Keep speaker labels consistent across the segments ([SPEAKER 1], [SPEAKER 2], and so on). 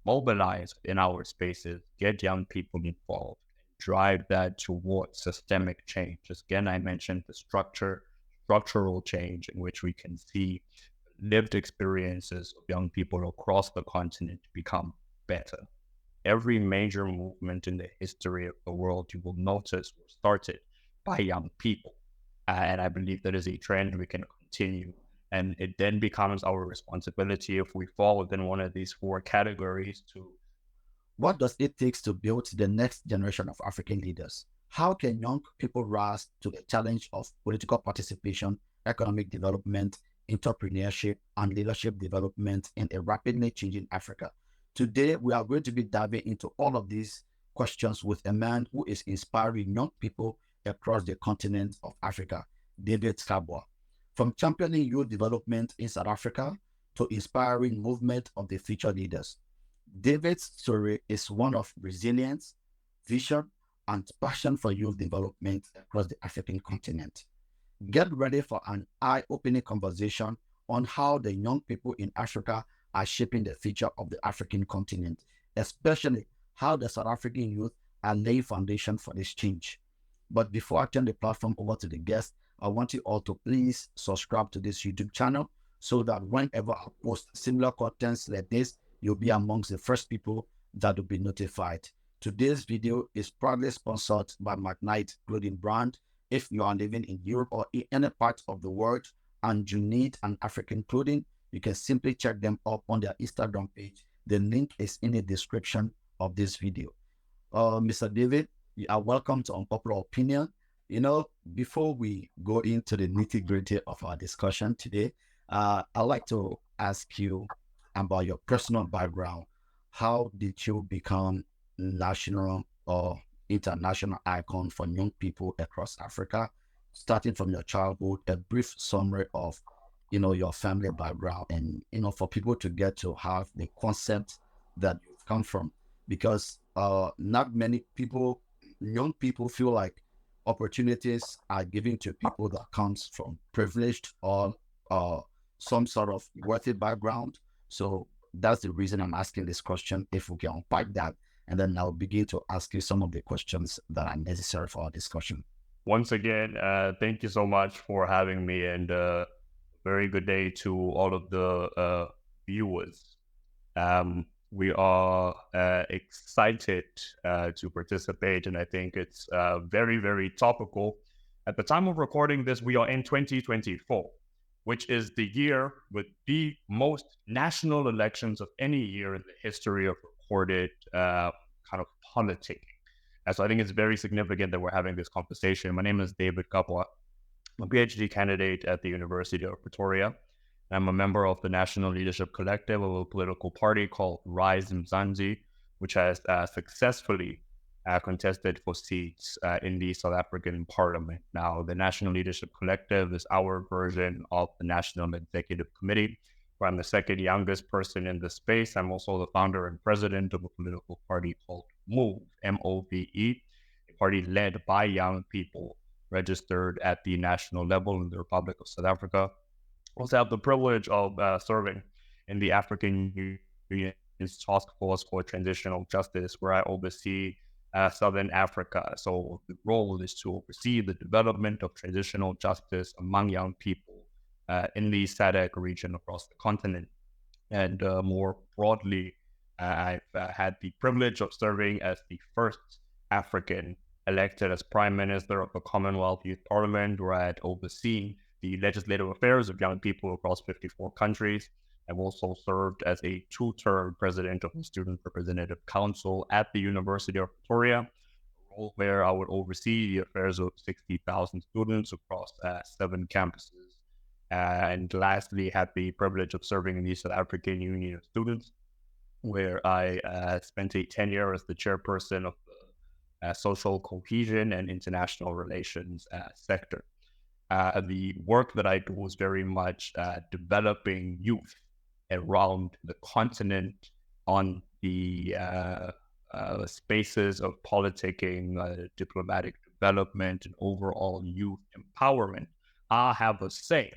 [SPEAKER 1] mobilize in our spaces, get young people involved, drive that towards systemic change. Again, I mentioned the structural change in which we can see lived experiences of young people across the continent become better. Every major movement in the history of the world, you will notice, was started by young people. And I believe that is a trend we can continue. And it then becomes our responsibility, if we fall within one of these four categories, to
[SPEAKER 2] What does it take to build the next generation of African leaders? How can young people rise to the challenge of political participation, economic development, entrepreneurship, and leadership development in a rapidly changing Africa? Today, we are going to be diving into all of these questions with a man who is inspiring young people across the continent of Africa, David Skabwa. From championing youth development in South Africa to inspiring movement of the future leaders, David's story is one of resilience, vision, and passion for youth development across the African continent. Get ready for an eye-opening conversation on how the young people in Africa are shaping the future of the African continent, especially how the South African youth are laying foundation for this change. But before I turn the platform over to the guest, I want you all to please subscribe to this YouTube channel so that whenever I post similar contents like this, you'll be amongst the first people that will be notified. Today's video is proudly sponsored by McKnight Clothing Brand. If you are living in Europe or in any part of the world and you need an African clothing, you can simply check them up on their Instagram page. The link is in the description of this video. Mr. David, you are welcome to Unpopular Opinion. Before we go into the nitty-gritty of our discussion today, I'd like to ask you about your personal background. How did you become national or international icon for young people across Africa? Starting from your childhood, a brief summary of, your family background and, for people to get to have the concept that you've come from. Because not many people, young people feel like opportunities are given to people that comes from privileged or some sort of worthy background. So that's the reason I'm asking this question. If we can unpack that, and then I'll begin to ask you some of the questions that are necessary for our discussion.
[SPEAKER 1] once again, thank you so much for having me, and very good day to all of the viewers. We are excited to participate, and I think it's very, very topical. At the time of recording this, we are in 2024, which is the year with the most national elections of any year in the history of recorded kind of politicking. So I think it's very significant that we're having this conversation. My name is David Kapwa. I'm a PhD candidate at the University of Pretoria. I'm a member of the National Leadership Collective of a political party called Rise Mzansi, which has successfully contested for seats in the South African Parliament. Now, the National Leadership Collective is our version of the National Executive Committee, where I'm the second youngest person in the space. I'm also the founder and president of a political party called MOVE, M-O-V-E, a party led by young people registered at the national level in the Republic of South Africa. Also have the privilege of serving in the African Union's Task Force for Transitional Justice, where I oversee Southern Africa. So the role is to oversee the development of transitional justice among young people in the SADC region across the continent. And more broadly, I've had the privilege of serving as the first African elected as Prime Minister of the Commonwealth Youth Parliament, where I had overseen the legislative affairs of young people across 54 countries. I've also served as a two-term president of the Student Representative Council at the University of Pretoria, a role where I would oversee the affairs of 60,000 students across 7 campuses. And lastly, had the privilege of serving in the South African Union of Students, where I spent a tenure as the chairperson of the social cohesion and international relations sector. The work that I do was very much developing youth around the continent on the spaces of politicking, diplomatic development, and overall youth empowerment. I have a say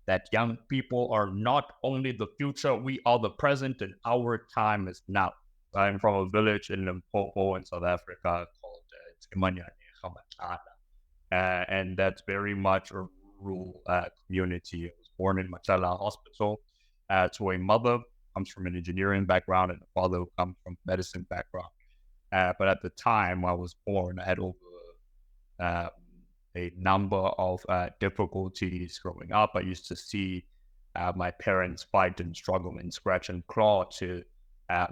[SPEAKER 1] that young people are not only the future, we are the present, and our time is now. I'm from a village in Limpopo in South Africa called Timanyane Kgamatala. And that's very much a rural community. I was born in Machala Hospital to a mother who comes from an engineering background and a father who comes from medicine background. But at the time I was born, I had over uh, a number of difficulties growing up. I used to see my parents fight and struggle and scratch and claw to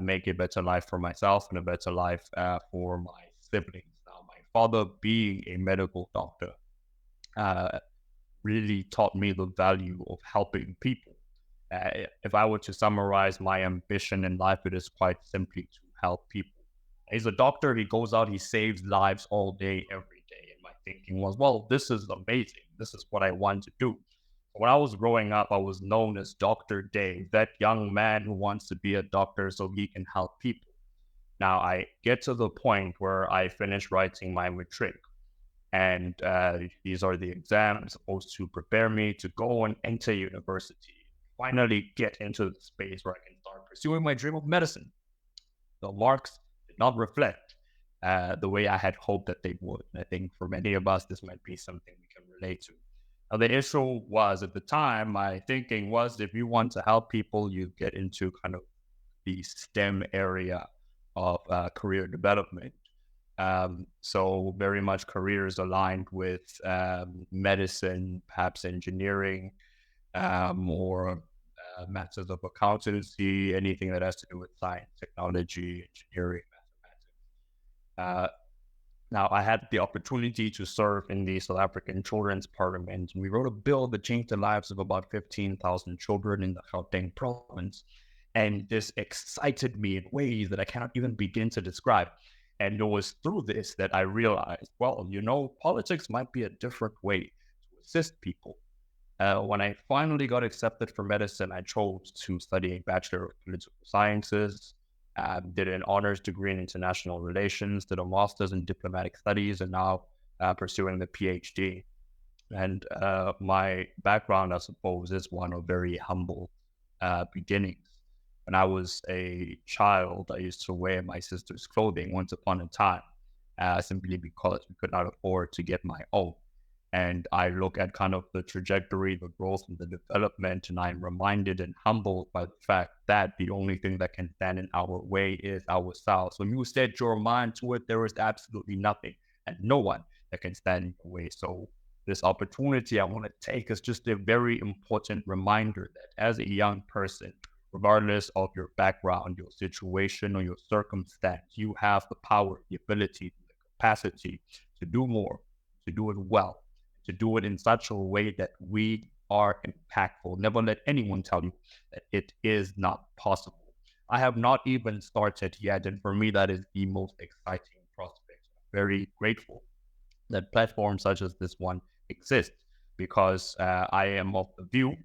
[SPEAKER 1] make a better life for myself and a better life for my siblings. Now, my father, being a medical doctor, uh, really taught me the value of helping people. If I were to summarize my ambition in life, it is quite simply to help people. He's a doctor, he goes out, he saves lives all day, every day. And my thinking was, well, this is amazing. This is what I want to do. When I was growing up, I was known as Dr. Dave, that young man who wants to be a doctor so he can help people. Now, I get to the point where I finish writing my matric, and these are the exams supposed to prepare me to go and enter university, finally get into the space where I can start pursuing my dream of medicine. The marks did not reflect the way I had hoped that they would. And I think for many of us, this might be something we can relate to. Now, the issue was at the time, my thinking was if you want to help people, you get into kind of the STEM area of career development. So very much careers aligned with medicine, perhaps engineering, or matters of accountancy, anything that has to do with science, technology, engineering, mathematics. Now, I had the opportunity to serve in the South African Children's Parliament, and we wrote a bill that changed the lives of about 15,000 children in the Gauteng province. And this excited me in ways that I cannot even begin to describe. And it was through this that I realized, well, politics might be a different way to assist people. When I finally got accepted for medicine, I chose to study a Bachelor of Political Sciences, did an honors degree in international relations, did a master's in diplomatic studies, and now pursuing the PhD. And my background, I suppose, is one of very humble beginnings. When I was a child, I used to wear my sister's clothing once upon a time, simply because we could not afford to get my own. And I look at kind of the trajectory, the growth, and the development, and I'm reminded and humbled by the fact that the only thing that can stand in our way is ourselves. When you set your mind to it, there is absolutely nothing and no one that can stand in your way. So this opportunity I want to take is just a very important reminder that as a young person, regardless of your background, your situation, or your circumstance, you have the power, the ability, the capacity to do more, to do it well, to do it in such a way that we are impactful. Never let anyone tell you that it is not possible. I have not even started yet, and for me, that is the most exciting prospect. I'm very grateful that platforms such as this one exist because I am of the view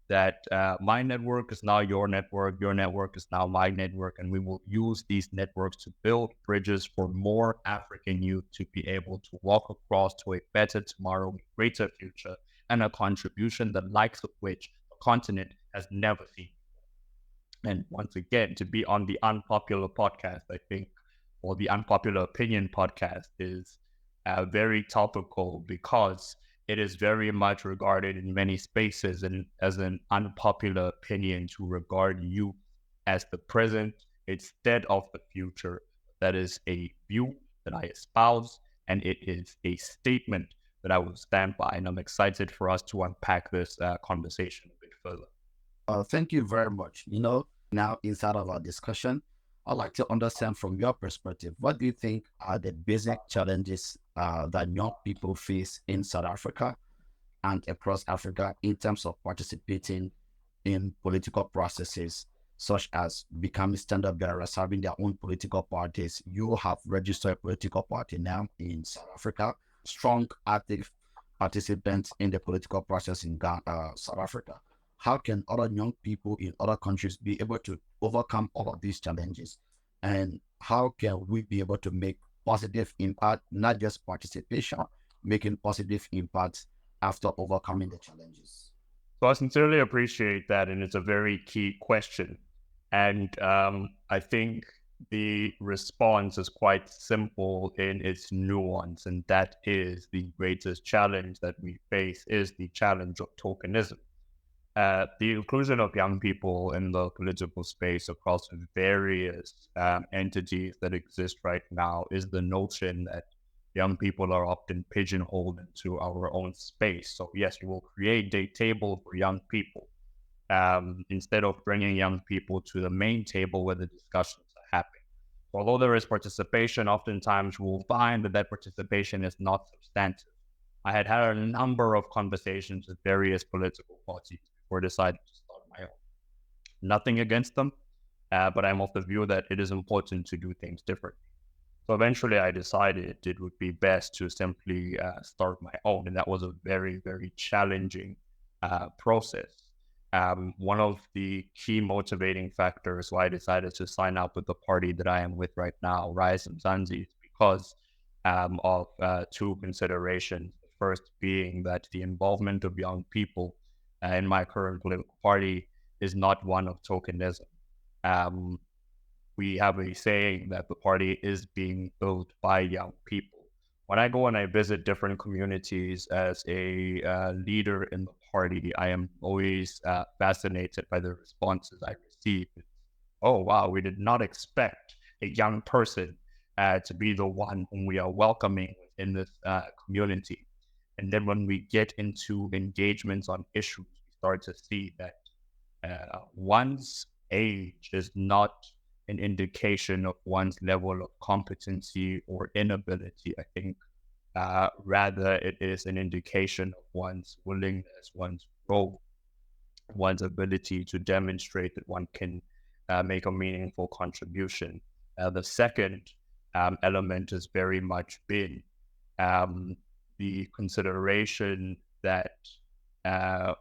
[SPEAKER 1] that my network is now your network is now my network, and we will use these networks to build bridges for more African youth to be able to walk across to a better tomorrow, a greater future, and a contribution the likes of which the continent has never seen. And once again, to be on the Unpopular Podcast, I think, or the Unpopular Opinion Podcast is very topical because it is very much regarded in many spaces and as an unpopular opinion to regard you as the present instead of the future. That is a view that I espouse, and it is a statement that I will stand by. And I'm excited for us to unpack this conversation a bit further.
[SPEAKER 2] Thank you very much. Now inside of our discussion, I'd like to understand from your perspective, what do you think are the basic challenges that young people face in South Africa and across Africa in terms of participating in political processes, such as becoming standard bearers, having their own political parties? You have registered a political party now in South Africa, strong, active participants in the political process in South Africa. How can other young people in other countries be able to overcome all of these challenges? And how can we be able to make positive impact, not just participation, making positive impact after overcoming the challenges?
[SPEAKER 1] So I sincerely appreciate that, and it's a very key question. And I think the response is quite simple in its nuance, and that is the greatest challenge that we face is the challenge of tokenism. The inclusion of young people in the political space across various entities that exist right now is the notion that young people are often pigeonholed into our own space. So yes, we will create a table for young people instead of bringing young people to the main table where the discussions are happening. Although there is participation, oftentimes we'll find that that participation is not substantive. I had a number of conversations with various political parties before deciding to start my own. Nothing against them, but I'm of the view that it is important to do things differently. So eventually I decided it would be best to simply start my own. And that was a very, very challenging process. One of the key motivating factors why I decided to sign up with the party that I am with right now, Rise and Zanzi, is because of two considerations. The first being that the involvement of young people in my current political party is not one of tokenism. Um, we have a saying that the party is being built by young people. When I go and I visit different communities as a leader in the party, I am always fascinated by the responses I receive. Oh, wow, we did not expect a young person to be the one whom we are welcoming in this community. And then when we get into engagements on issues, we start to see that one's age is not an indication of one's level of competency or inability. I think rather it is an indication of one's willingness, one's growth, one's ability to demonstrate that one can make a meaningful contribution. The second element has very much been the consideration that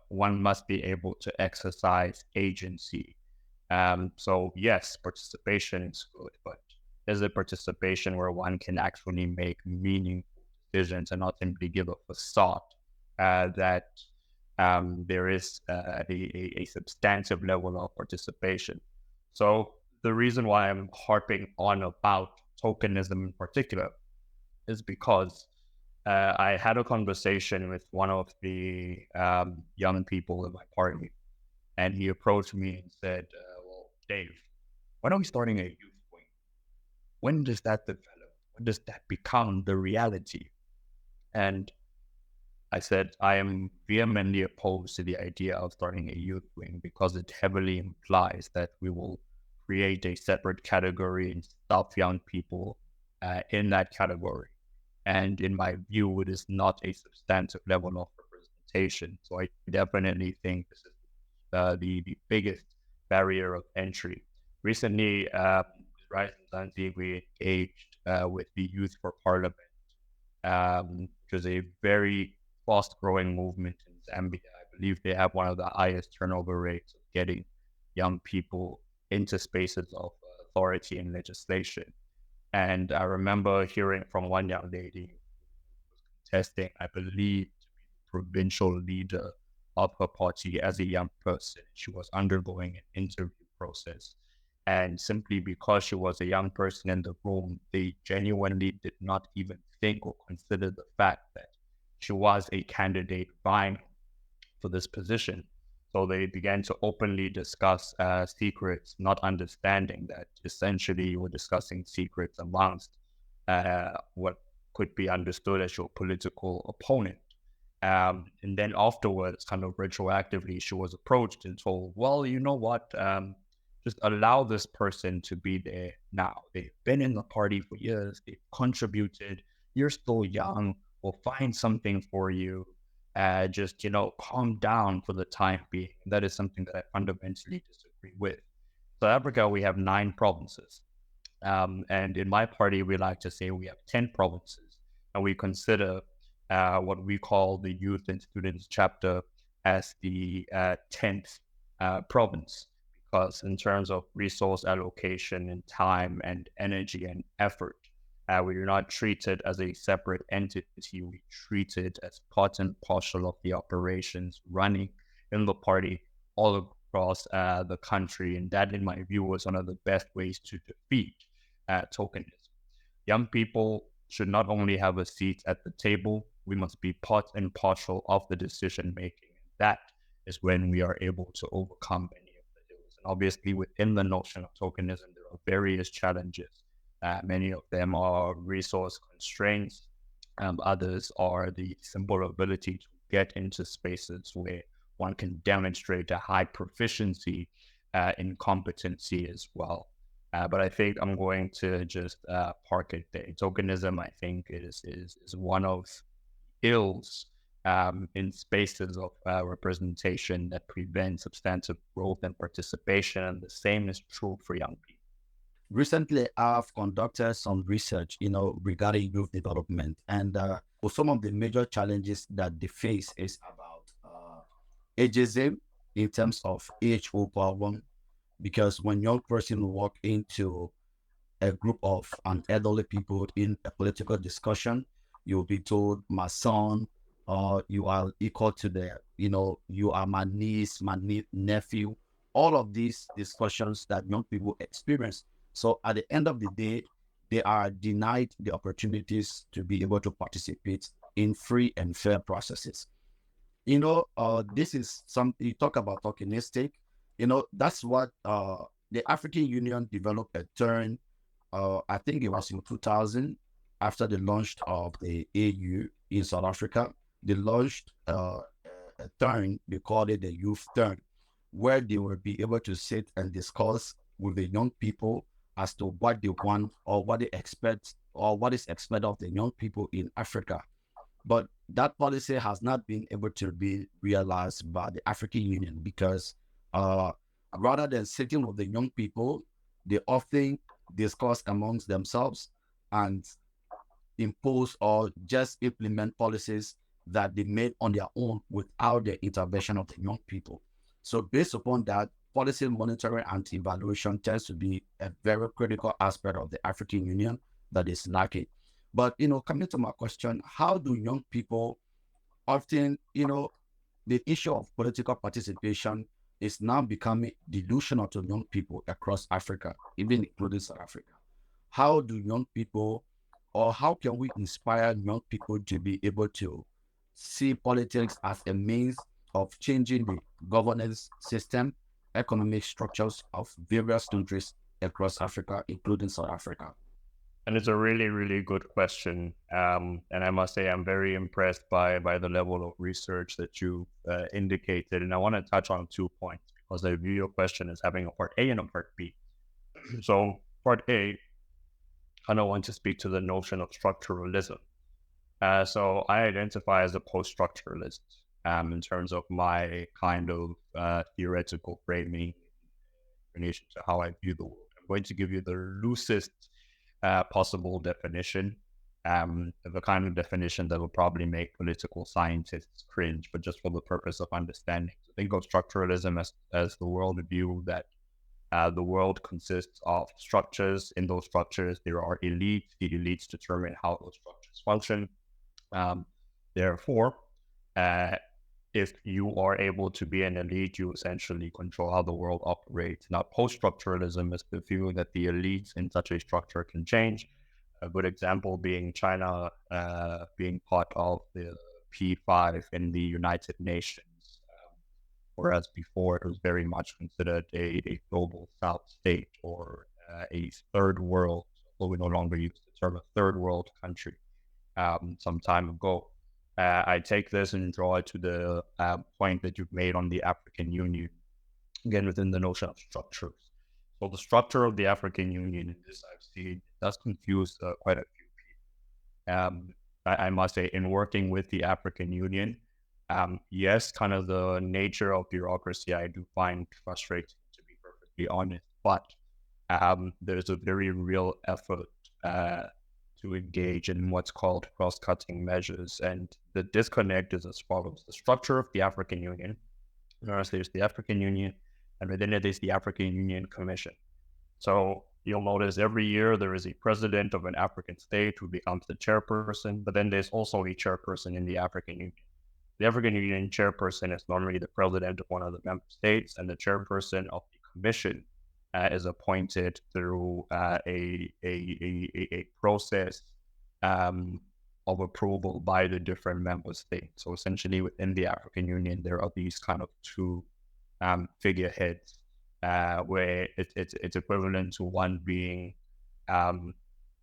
[SPEAKER 1] one must be able to exercise agency. So yes, participation is good, but is it participation where one can actually make meaningful decisions and not simply give a facade that there is a substantive level of participation. So the reason why I'm harping on about tokenism in particular is because I had a conversation with one of the young people in my party, and he approached me and said, well, Dave, when are we starting a youth wing? When does that develop? When does that become the reality? And I said, I am vehemently opposed to the idea of starting a youth wing because it heavily implies that we will create a separate category and stuff young people in that category. And in my view, it is not a substantive level of representation. So I definitely think this is the biggest barrier of entry. Recently, Rise and Zanzi, we engaged with the Youth for Parliament, which is a very fast-growing movement in Zambia. I believe they have one of the highest turnover rates of getting young people into spaces of authority and legislation. And I remember hearing from one young lady who was contesting, I believe, to be the provincial leader of her party as a young person. She was undergoing an interview process. And simply because she was a young person in the room, they genuinely did not even think or consider the fact that she was a candidate vying for this position. So they began to openly discuss secrets, not understanding that essentially you were discussing secrets amongst what could be understood as your political opponent. And then afterwards, kind of retroactively, she was approached and told, well, you know what? Just allow this person to be there now. They've been in the party for years. They've contributed. You're still young. We'll find something for you. Just, calm down for the time being. That is something that I fundamentally disagree with. South Africa, we have 9 provinces. And in my party, we like to say we have 10 provinces. And we consider what we call the youth and students chapter as the 10th province. Because in terms of resource allocation and time and energy and effort, we are not treated as a separate entity. We treat it as part and parcel of the operations running in the party all across the country. And that, in my view, was one of the best ways to defeat tokenism. Young people should not only have a seat at the table, we must be part and parcel of the decision making. That is when we are able to overcome any of the ills. And obviously, within the notion of tokenism, there are various challenges. Many of them are resource constraints. Others are the simple ability to get into spaces where one can demonstrate a high proficiency in competency as well. But I think I'm going to just park it there. Tokenism, I think, is one of ills in spaces of representation that prevent substantive growth and participation. And the same is true for young people.
[SPEAKER 2] Recently, I've conducted some research, regarding youth development, and some of the major challenges that they face is about ageism in terms of age problem, because when young person walk into a group of an elderly people in a political discussion, you'll be told, my son, you are equal to the, you are my niece, my nephew, all of these discussions that young people experience. So at the end of the day, they are denied the opportunities to be able to participate in free and fair processes. This is something you talk about tokenistic. That's what the African Union developed a term. I think it was in 2000, after the launch of the AU in South Africa. They launched a term, they called it the youth term, where they will be able to sit and discuss with the young people as to what they want or what they expect or what is expected of the young people in Africa. But that policy has not been able to be realized by the African Union, because rather than sitting with the young people, they often discuss amongst themselves and impose or just implement policies that they made on their own without the intervention of the young people. So based upon that, policy monitoring and evaluation tends to be a very critical aspect of the African Union that is lacking. But, coming to my question, how do young people often, the issue of political participation is now becoming delusional to young people across Africa, even including South Africa. How do young people, or how can we inspire young people to be able to see politics as a means of changing the governance system, economic structures of various countries across Africa, including South Africa?
[SPEAKER 1] And it's a really, really good question. And I must say, I'm very impressed by the level of research that you indicated. And I want to touch on 2 points, because I view your question as having a part A and a part B. So part A, I don't want to speak to the notion of structuralism. So I identify as a post-structuralist in terms of my kind of theoretical framing in relation to how I view the world. I'm going to give you the loosest possible definition, the kind of definition that will probably make political scientists cringe, but just for the purpose of understanding. So think of structuralism as the worldview that the world consists of structures. In those structures, there are elites. The elites determine how those structures function. Therefore, if you are able to be an elite, you essentially control how the world operates. Now, post-structuralism is the view that the elites in such a structure can change. A good example being China being part of the P5 in the United Nations, whereas before it was very much considered a global South state or a third world, although we no longer use the term a third world country some time ago. I take this and draw it to the point that you've made on the African Union, again, within the notion of structures. So the structure of the African Union, in this I've seen, does confuse quite a few people. I must say, in working with the African Union, yes, kind of the nature of bureaucracy I do find frustrating, to be perfectly honest, but there's a very real effort to engage in what's called cross-cutting measures. And the disconnect is as follows. The structure of the African Union, there's the African Union, and within it is the African Union Commission. So you'll notice every year there is a president of an African state who becomes the chairperson, but then there's also a chairperson in the African Union. The African Union chairperson is normally the president of one of the member states, and the chairperson of the commission is appointed through a process of approval by the different member states. So essentially, within the African Union, there are these kind of two figureheads, where it's equivalent to one being um,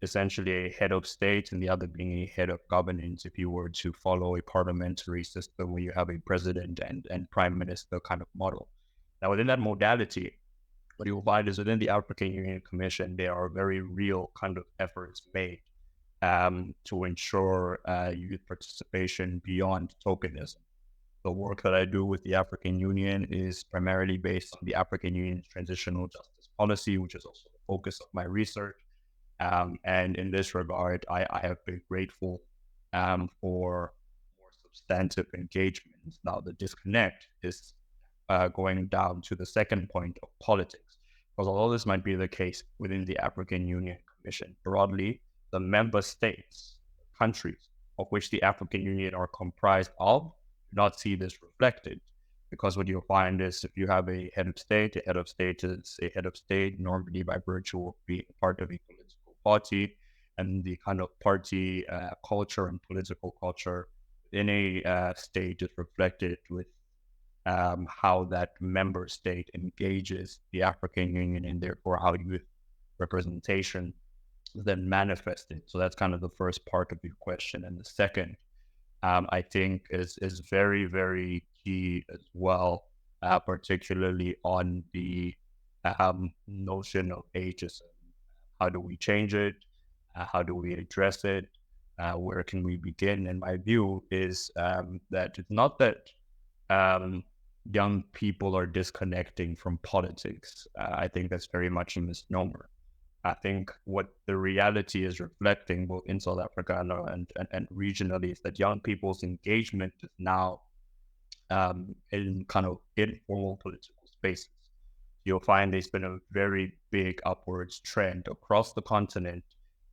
[SPEAKER 1] essentially a head of state and the other being a head of governance, if you were to follow a parliamentary system where you have a president and prime minister kind of model. Now, within that modality, what you'll find is within the African Union Commission, there are very real kind of efforts made to ensure youth participation beyond tokenism. The work that I do with the African Union is primarily based on the African Union's transitional justice policy, which is also the focus of my research. And in this regard, I have been grateful for more substantive engagements. Now, the disconnect is going down to the second point of politics. Because although this might be the case within the African Union Commission, broadly, the member states, countries of which the African Union are comprised of, do not see this reflected. Because what you'll find is if you have a head of state is a head of state normally by virtue of being part of a political party, and the kind of party culture and political culture in a state is reflected with how that member state engages the African Union, and therefore how youth representation is then manifested. So that's kind of the first part of your question. And the second, I think, is very, very key as well, particularly on the notion of ageism. How do we change it? How do we address it? Where can we begin? And my view is that it's not that um, young people are disconnecting from politics. I think that's very much a misnomer. I think what the reality is reflecting both in South Africa and regionally is that young people's engagement is now in kind of informal political spaces. You'll find there's been a very big upwards trend across the continent.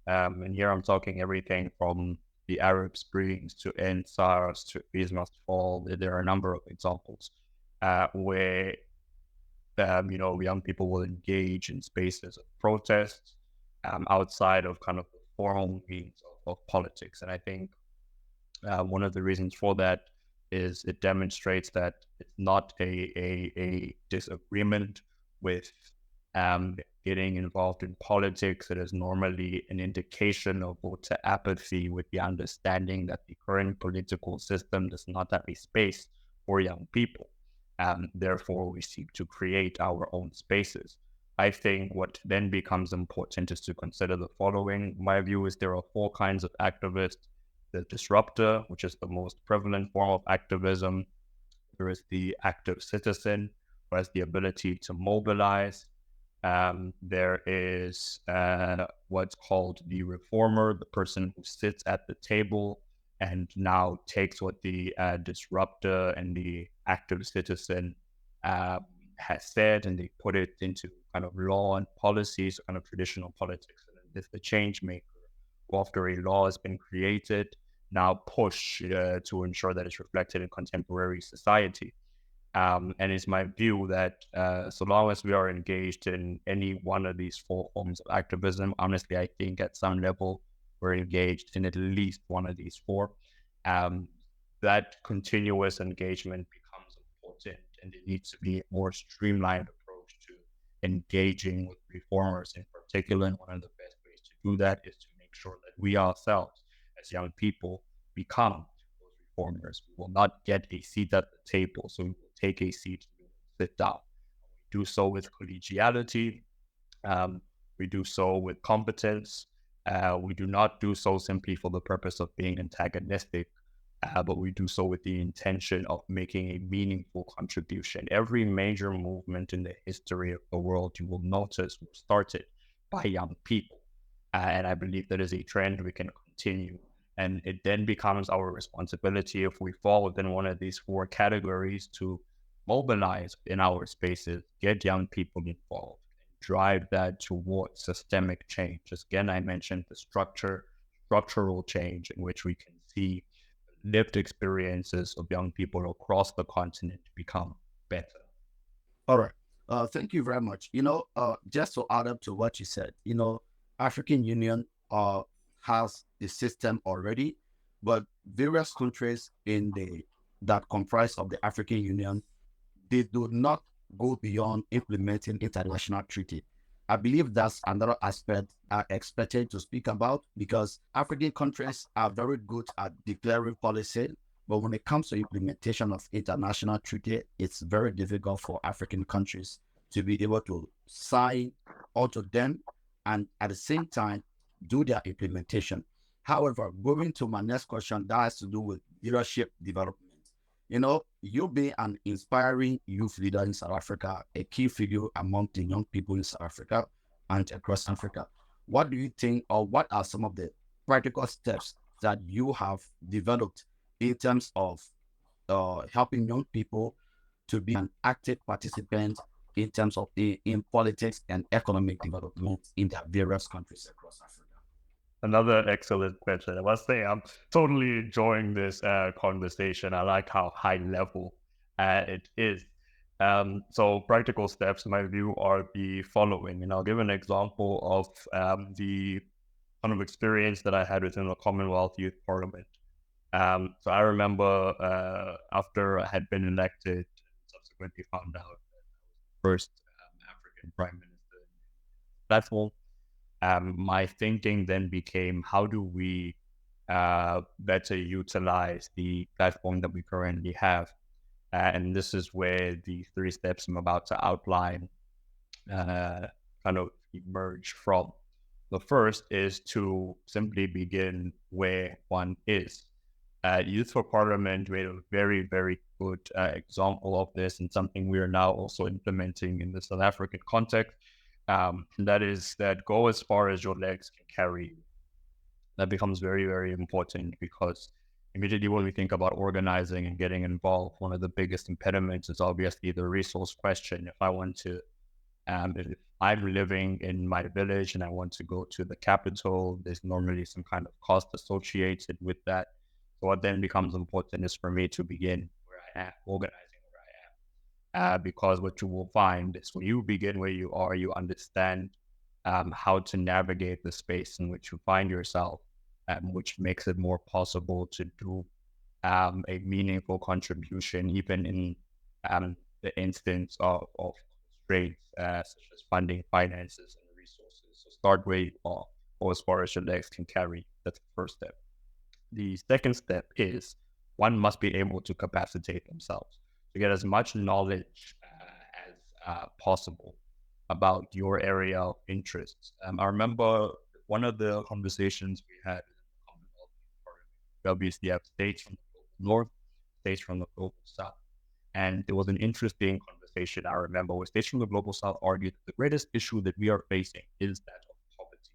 [SPEAKER 1] And here I'm talking everything from the Arab Springs to NSARS to Peace Must Fall. There are a number of examples where young people will engage in spaces of protests outside of kind of the formal means of politics. And I think one of the reasons for that is it demonstrates that it's not a disagreement with getting involved in politics. It is normally an indication of voter apathy, with the understanding that the current political system does not have a space for young people. Therefore, we seek to create our own spaces. I think what then becomes important is to consider the following. My view is there are four kinds of activists. The disruptor, which is the most prevalent form of activism. There is the active citizen, who has the ability to mobilize. There is what's called the reformer, the person who sits at the table and now takes what the disruptor and the active citizen has said, and they put it into kind of law and policies, kind of traditional politics. And it's the change maker who, after a law has been created, now push to ensure that it's reflected in contemporary society. And it's my view that so long as we are engaged in any one of these four forms of activism, honestly, I think at some level we're engaged in at least one of these four. That continuous engagement becomes important, and it needs to be a more streamlined approach to engaging with reformers in particular. And one of the best ways to do that is to make sure that we ourselves, as young people, become those reformers. We will not get a seat at the table, so we will take a seat, we will sit down. We do so with collegiality. We do so with competence. We do not do so simply for the purpose of being antagonistic, but we do so with the intention of making a meaningful contribution. Every major movement in the history of the world, you will notice, was started by young people. And I believe that is a trend we can continue. And it then becomes our responsibility, if we fall within one of these four categories, to mobilize in our spaces, get young people involved, drive that towards systemic change. Again, I mentioned the structural change in which we can see lived experiences of young people across the continent become better.
[SPEAKER 2] All right. Thank you very much. Just to add up to what you said, African Union has the system already, but various countries in the that comprise of the African Union, they do not go beyond implementing international treaty. I believe that's another aspect I expected to speak about because African countries are very good at declaring policy, but when it comes to implementation of international treaty, it's very difficult for African countries to be able to sign onto them and at the same time do their implementation. However, going to my next question that has to do with leadership development. You being an inspiring youth leader in South Africa, a key figure among the young people in South Africa and across Africa. What do you think, or what are some of the practical steps that you have developed in terms of helping young people to be an active participant in terms of in politics and economic development in their various countries across Africa?
[SPEAKER 1] Another excellent question. I must say, I'm totally enjoying this conversation. I like how high level it is. So practical steps, in my view, are the following. And I'll give an example of the kind of experience that I had within the Commonwealth Youth Parliament. So I remember after I had been elected, subsequently found out that I was the first African Prime Minister in the platform. My thinking then became, how do we better utilize the platform that we currently have? And this is where the three steps I'm about to outline kind of emerge from. The first is to simply begin where one is. Youth for Parliament made a very, very good example of this, and something we are now also implementing in the South African context. And that is that go as far as your legs can carry you. That becomes very, very important because immediately when we think about organizing and getting involved, one of the biggest impediments is obviously the resource question. If I want to, if I'm living in my village and I want to go to the capital, there's normally some kind of cost associated with that. So what then becomes important is for me to begin where I am, organizing where I am. Because what you will find is when you begin where you are, you understand how to navigate the space in which you find yourself, which makes it more possible to do a meaningful contribution, even in the instance of constraints such as funding, finances, and resources. So start where you are, or as far as your legs can carry. That's the first step. The second step is one must be able to capacitate themselves to get as much knowledge as possible about your area of interests. I remember one of the conversations we had in the Commonwealth Parliament. Obviously, you have states from the global north, states from the global south. And there was an interesting conversation I remember where states from the global south argued that the greatest issue that we are facing is that of poverty.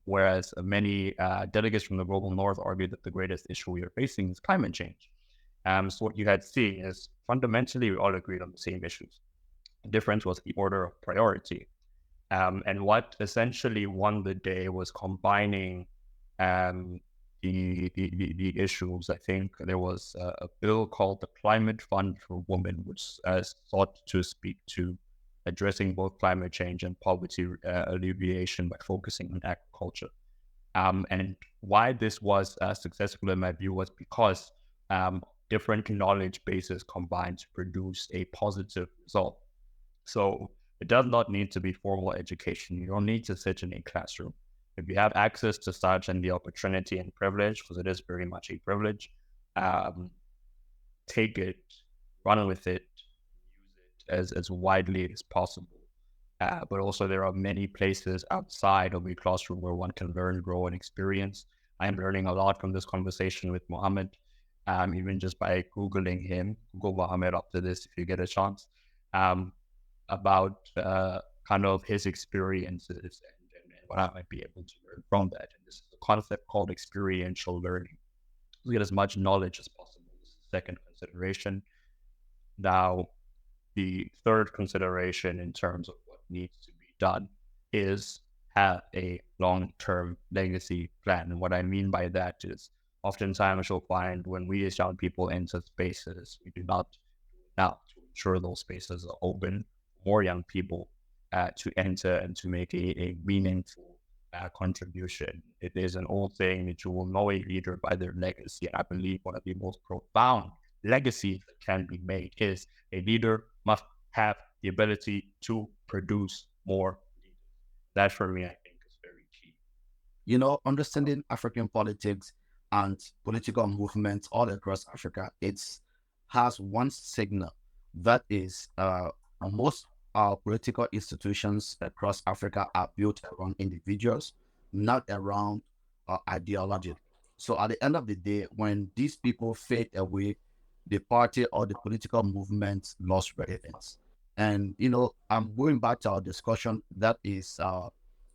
[SPEAKER 1] Whereas many delegates from the global north argued that the greatest issue we are facing is climate change. So what you had seen is fundamentally we all agreed on the same issues. The difference was the order of priority. And what essentially won the day was combining the issues. I think there was a bill called the Climate Fund for Women, which sought to speak to addressing both climate change and poverty alleviation by focusing on agriculture. And why this was successful in my view was because different knowledge bases combined to produce a positive result. So it does not need to be formal education. You don't need to sit in a classroom. If you have access to such and the opportunity and privilege, because it is very much a privilege, take it, run with it, use it as widely as possible. But also there are many places outside of a classroom where one can learn, grow, and experience. I am learning a lot from this conversation with Mohammed, even just by Googling him. Google Mohammed after this if you get a chance, about kind of his experiences and what I might be able to learn from that. And this is a concept called experiential learning. To get as much knowledge as possible. This is the second consideration. Now, the third consideration in terms of what needs to be done is have a long-term legacy plan. And what I mean by that is oftentimes you'll find when we as young people enter spaces, we do not do enough to ensure those spaces are open, more young people to enter and to make a meaningful contribution. It is an old saying that you will know a leader by their legacy. And I believe one of the most profound legacies that can be made is a leader must have the ability to produce more leaders. That for me, I think is very key.
[SPEAKER 2] Understanding African politics and political movements all across Africa, it has one signal that is most political institutions across Africa are built around individuals, not around ideology. So at the end of the day, when these people fade away, the party or the political movement lost relevance. And I'm going back to our discussion that is South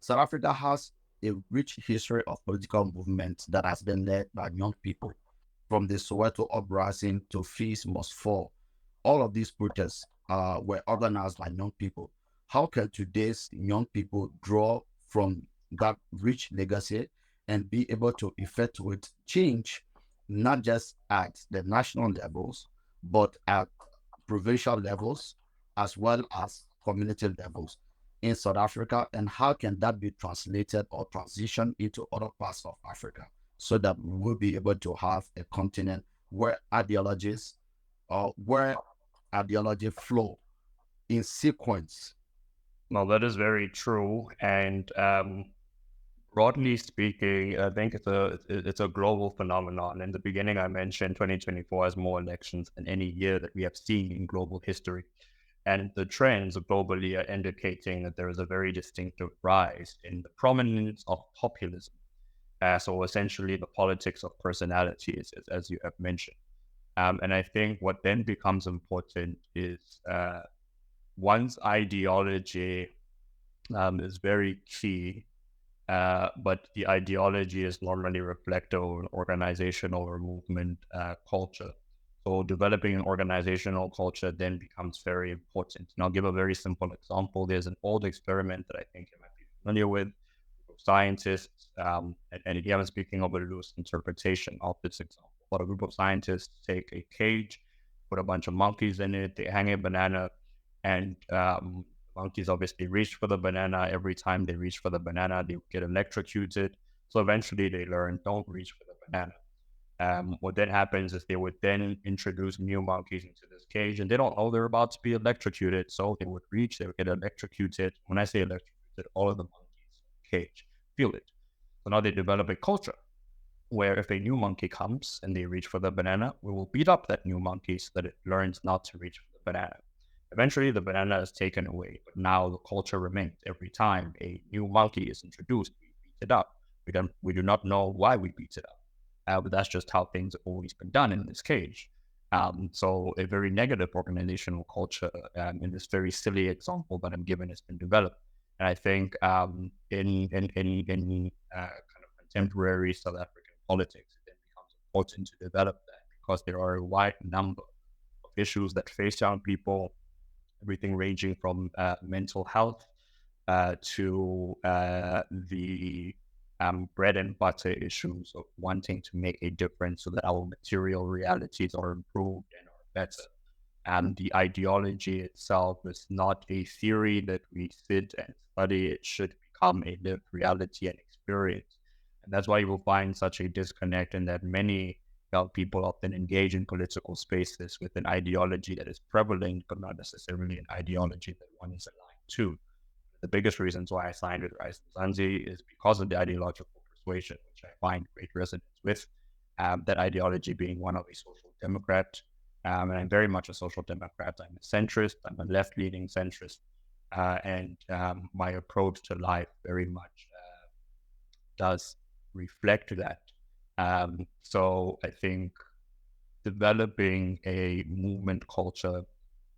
[SPEAKER 2] Africa has a rich history of political movement that has been led by young people, from the Soweto uprising to Fees Must Fall. All of these protests were organized by young people. How can today's young people draw from that rich legacy and be able to effectuate change, not just at the national levels, but at provincial levels, as well as community levels in South Africa? And how can that be translated or transitioned into other parts of Africa so that we will be able to have a continent where ideologies or where ideology flow in sequence?
[SPEAKER 1] Well, that is very true. And broadly speaking, I think it's a global phenomenon. In the beginning, I mentioned 2024 has more elections than any year that we have seen in global history. And the trends globally are indicating that there is a very distinctive rise in the prominence of populism. So essentially the politics of personalities, as you have mentioned. And I think what then becomes important is one's ideology is very key, but the ideology is normally reflective of an organizational or movement culture. So developing an organizational culture then becomes very important. And I'll give a very simple example. There's an old experiment that I think you might be familiar with. Scientists, and again, I'm speaking of a loose interpretation of this example, but a group of scientists take a cage, put a bunch of monkeys in it, they hang a banana, and monkeys obviously reach for the banana. Every time they reach for the banana, they get electrocuted. So eventually they learn, don't reach for the banana. What then happens is they would then introduce new monkeys into this cage, and they don't know they're about to be electrocuted. So they would reach, they would get electrocuted. When I say electrocuted, all of the monkeys in the cage feel it. So now they develop a culture where if a new monkey comes and they reach for the banana, we will beat up that new monkey so that it learns not to reach for the banana. Eventually, the banana is taken away, but now the culture remains. Every time a new monkey is introduced, we beat it up. We do not know why we beat it up, but that's just how things have always been done in this cage. So a very negative organizational culture in this very silly example that I'm given has been developed. And I think in kind of contemporary South African politics, it then becomes important to develop that because there are a wide number of issues that face young people, everything ranging from mental health to the bread and butter issues of wanting to make a difference so that our material realities are improved and are better. And the ideology itself is not a theory that we sit and study. It should become a lived reality and experience. And that's why you will find such a disconnect in that many young people often engage in political spaces with an ideology that is prevalent, but not necessarily an ideology that one is aligned to. The biggest reasons why I signed with Rise Zanzi is because of the ideological persuasion, which I find great resonance with. That ideology being one of a social democrat, and I'm very much a social democrat. I'm a centrist. I'm a left-leaning centrist, and my approach to life very much does reflect that. So I think developing a movement culture,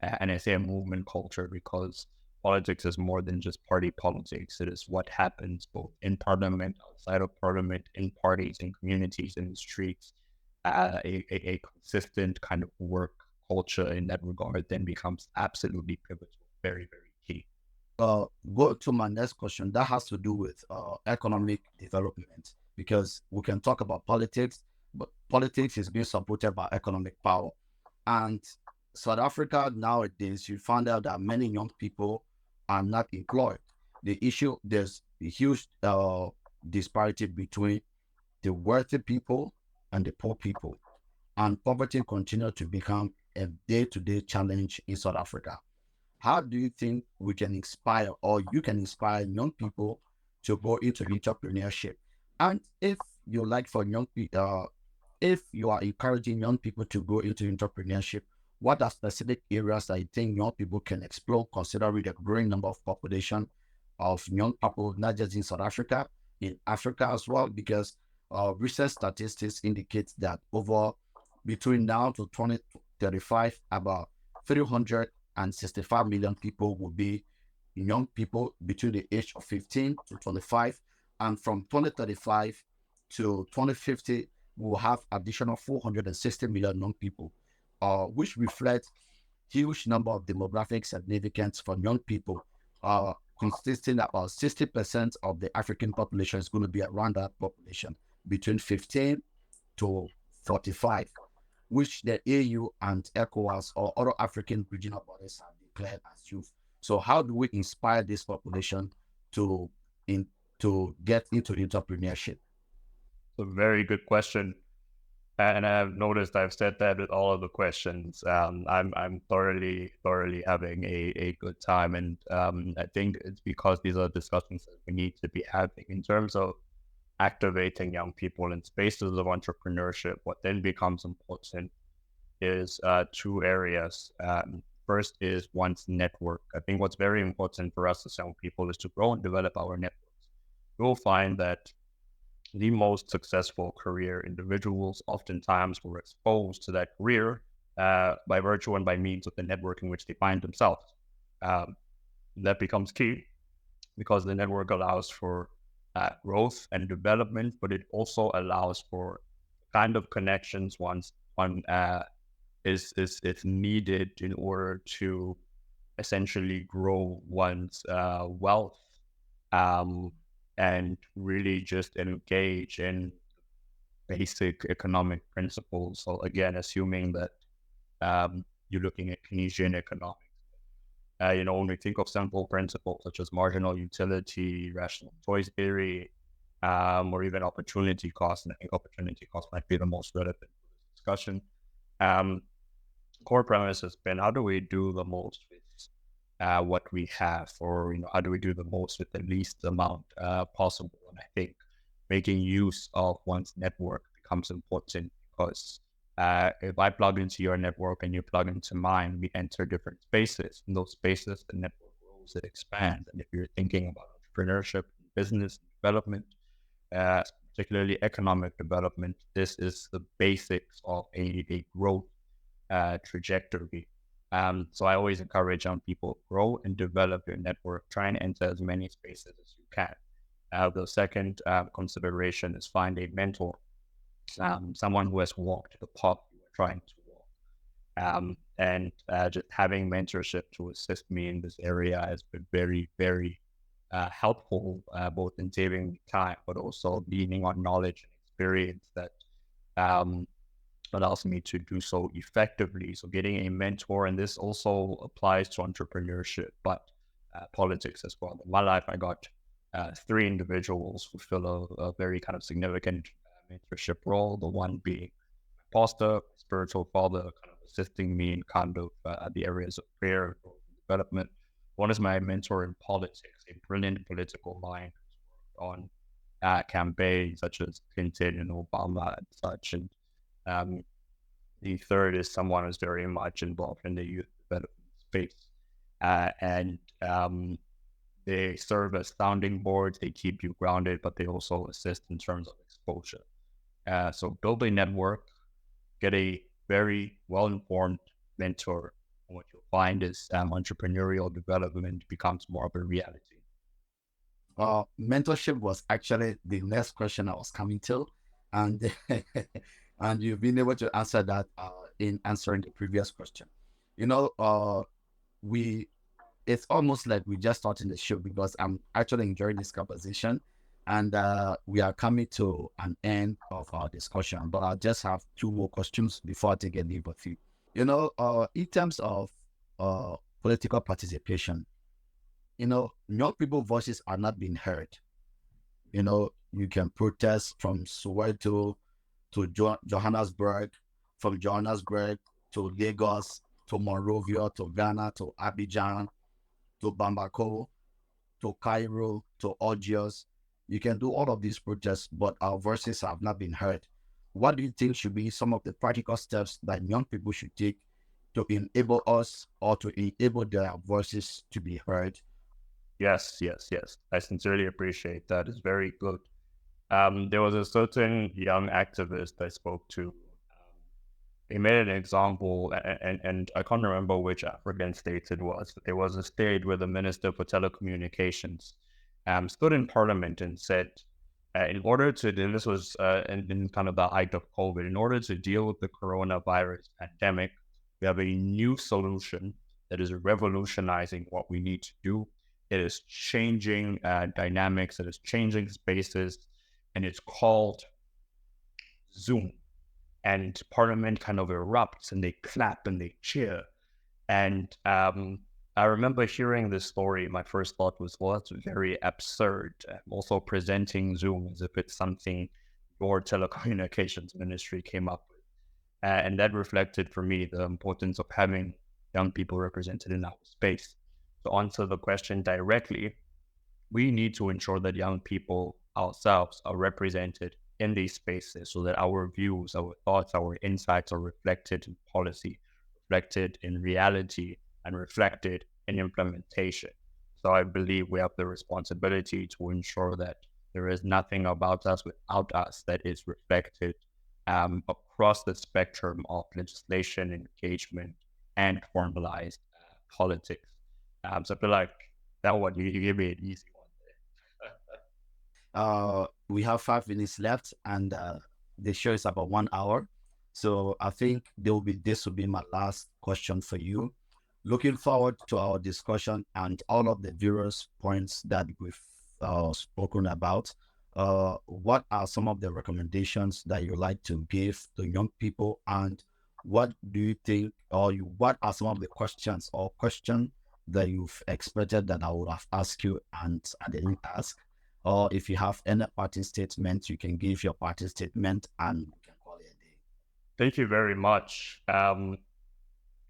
[SPEAKER 1] and I say a movement culture because politics is more than just party politics. It is what happens both in parliament, outside of parliament, in parties, in communities, in the streets. A consistent kind of work culture in that regard then becomes absolutely pivotal, very, very key.
[SPEAKER 2] Go to my next question. That has to do with economic development, because we can talk about politics, but politics is being supported by economic power. And South Africa nowadays, you find out that many young people are not employed. There's a huge disparity between the wealthy people and the poor people. And poverty continues to become a day-to-day challenge in South Africa. How do you think we can inspire, or you can inspire young people to go into entrepreneurship? And if you like for young people, if you are encouraging young people to go into entrepreneurship, what are specific areas that you think young people can explore, considering the growing number of population of young people, not just in South Africa, in Africa as well? Because recent statistics indicate that over between now to 2035, about 365 million people will be young people between the age of 15 to 25. And from 2035 to 2050, we'll have additional 460 million young people, which reflects huge number of demographic significance for young people, consisting about 60% of the African population is going to be around that population between 15 to 45, which the AU and ECOWAS or other African regional bodies have declared as youth. So how do we inspire this population to to get into entrepreneurship?
[SPEAKER 1] A very good question. And I've noticed I've said that with all of the questions. I'm thoroughly having a good time, and I think it's because these are discussions that we need to be having in terms of activating young people in spaces of entrepreneurship. What then becomes important is two areas. First is one's network. I think what's very important for us as young people is to grow and develop our networks. You'll find that the most successful career individuals oftentimes were exposed to that career by virtue and by means of the network in which they find themselves. That becomes key because the network allows for growth and development, but it also allows for kind of connections one is needed in order to essentially grow one's wealth, and really just engage in basic economic principles. So again, assuming that you're looking at Keynesian economics, when we think of simple principles such as marginal utility, rational choice theory, or even opportunity cost, and I think opportunity cost might be the most relevant for this discussion. Core premise has been, how do we do the most with what we have, or how do we do the most with the least amount possible? And I think making use of one's network becomes important because if I plug into your network and you plug into mine, we enter different spaces. In those spaces, the network grows, it expands. And if you're thinking about entrepreneurship, business development, particularly economic development, this is the basics of a growth trajectory. So I always encourage young people, grow and develop your network, try and enter as many spaces as you can. The second consideration is find a mentor, someone who has walked the path you are trying to walk. And just having mentorship to assist me in this area has been very, very helpful, both in saving time, but also leaning on knowledge and experience that allows me to do so effectively. So getting a mentor, and this also applies to entrepreneurship, but politics as well. In my life, I got three individuals who fill a very kind of significant mentorship role. The one being my pastor, spiritual father, kind of assisting me in kind of the areas of prayer and development. One is my mentor in politics, a brilliant political mind who's worked on campaigns such as Clinton and Obama and such. And the third is someone who's very much involved in the youth development space. And they serve as sounding boards, they keep you grounded, but they also assist in terms of exposure. So build a network, get a very well-informed mentor, and what you'll find is entrepreneurial development becomes more of a reality.
[SPEAKER 2] Mentorship was actually the next question I was coming to, and and you've been able to answer that in answering the previous question. We it's almost like we just started the show because I'm actually enjoying this conversation, and we are coming to an end of our discussion. But I just have two more questions before I take a leave with you. In terms of political participation, young people voices are not being heard. You can protest from Soweto to Johannesburg, from Johannesburg to Lagos, to Monrovia, to Ghana, to Abidjan, to Bamako, to Cairo, to Algiers. You can do all of these protests, but our voices have not been heard. What do you think should be some of the practical steps that young people should take to enable us or to enable their voices to be heard?
[SPEAKER 1] Yes, yes, yes. I sincerely appreciate that. It's very good. There was a certain young activist I spoke to. He made an example, and I can't remember which African state it was. But there was a state where the Minister for Telecommunications stood in Parliament and said, in order to, and this was in kind of the height of COVID, in order to deal with the coronavirus pandemic, we have a new solution that is revolutionizing what we need to do. It is changing dynamics, it is changing spaces, and it's called Zoom. And Parliament kind of erupts and they clap and they cheer. And I remember hearing this story. My first thought was, well, that's very absurd. Also presenting Zoom as if it's something your telecommunications ministry came up with. And that reflected for me the importance of having young people represented in our space. To answer the question directly, we need to ensure that young people ourselves are represented in these spaces so that our views, our thoughts, our insights are reflected in policy, reflected in reality, and reflected in implementation. So I believe we have the responsibility to ensure that there is nothing about us without us that is reflected across the spectrum of legislation, engagement, and formalized politics. So I feel like that one, you gave me an easy one.
[SPEAKER 2] We have 5 minutes left, and the show is about 1 hour. So I think this will be my last question for you. Looking forward to our discussion and all of the various points that we've spoken about. What are some of the recommendations that you like to give to young people, and what do you think, what are some of the questions that you've expected that I would have asked you and I didn't ask? Or if you have any parting statement, you can give your parting statement and we can call it a day.
[SPEAKER 1] Thank you very much.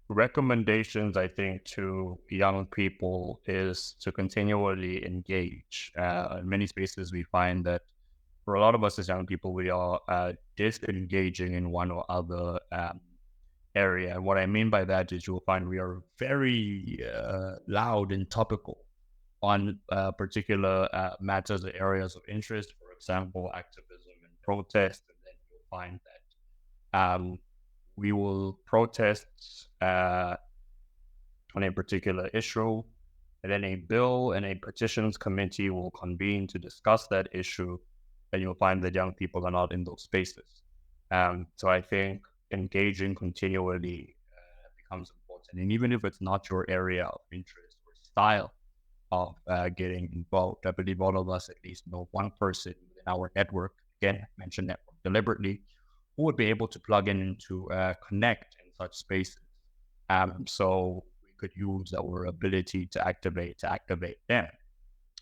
[SPEAKER 1] Recommendations, I think, to young people is to continually engage. In many spaces, we find that for a lot of us as young people, we are disengaging in one or other area. And what I mean by that is you'll find we are very loud and topical on particular matters or areas of interest, for example, activism and protest. And then you'll find that we will protest on a particular issue, and then a bill and a petitions committee will convene to discuss that issue, and you'll find that young people are not in those spaces. So I think engaging continually becomes important. And even if it's not your area of interest or style of getting involved, I believe all of us at least know one person in our network, again, I mentioned network deliberately, who would be able to plug in to connect in such spaces. So we could use our ability to activate them,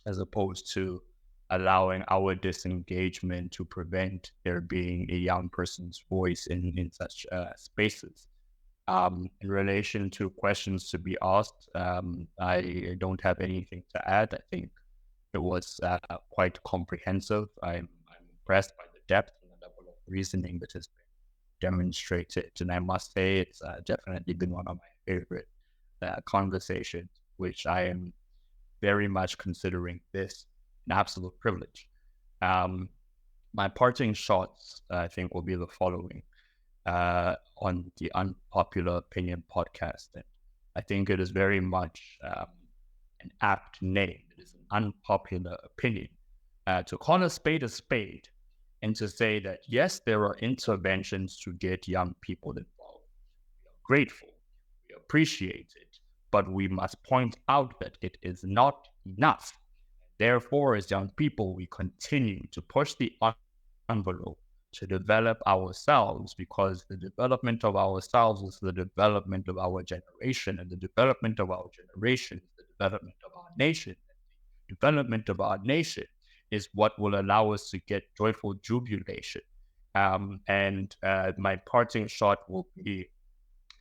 [SPEAKER 1] as opposed to allowing our disengagement to prevent there being a young person's voice in such spaces. In relation to questions to be asked, I don't have anything to add. I think it was quite comprehensive. I'm impressed by the depth and the level of reasoning that has been demonstrated. And I must say, it's definitely been one of my favorite conversations, which I am very much considering this an absolute privilege. Um, my parting shots, I think, will be the following on the Unpopular Opinion Podcast. And I think it is very much an apt name. It is an unpopular opinion. To call a spade and to say that, yes, there are interventions to get young people involved. We are grateful, we appreciate it, but we must point out that it is not enough. Therefore, as young people, we continue to push the envelope to develop ourselves, because the development of ourselves is the development of our generation, and the development of our generation is the development of our nation. Development of our nation is what will allow us to get joyful jubilation. And my parting shot will be,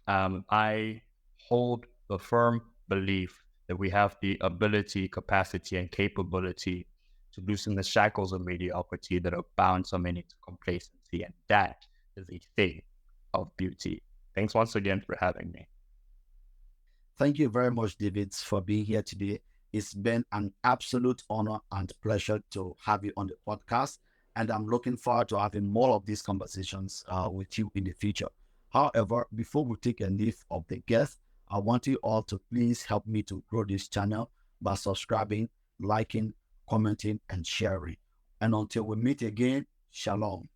[SPEAKER 1] I hold the firm belief that we have the ability, capacity, and capability to loosen the shackles of mediocrity that have bound so many to complacency. And that is a thing of beauty. Thanks once again for having me.
[SPEAKER 2] Thank you very much, David, for being here today. It's been an absolute honor and pleasure to have you on the podcast. And I'm looking forward to having more of these conversations with you in the future. However, before we take a leave of the guest, I want you all to please help me to grow this channel by subscribing, liking, commenting, and sharing. And until we meet again, shalom.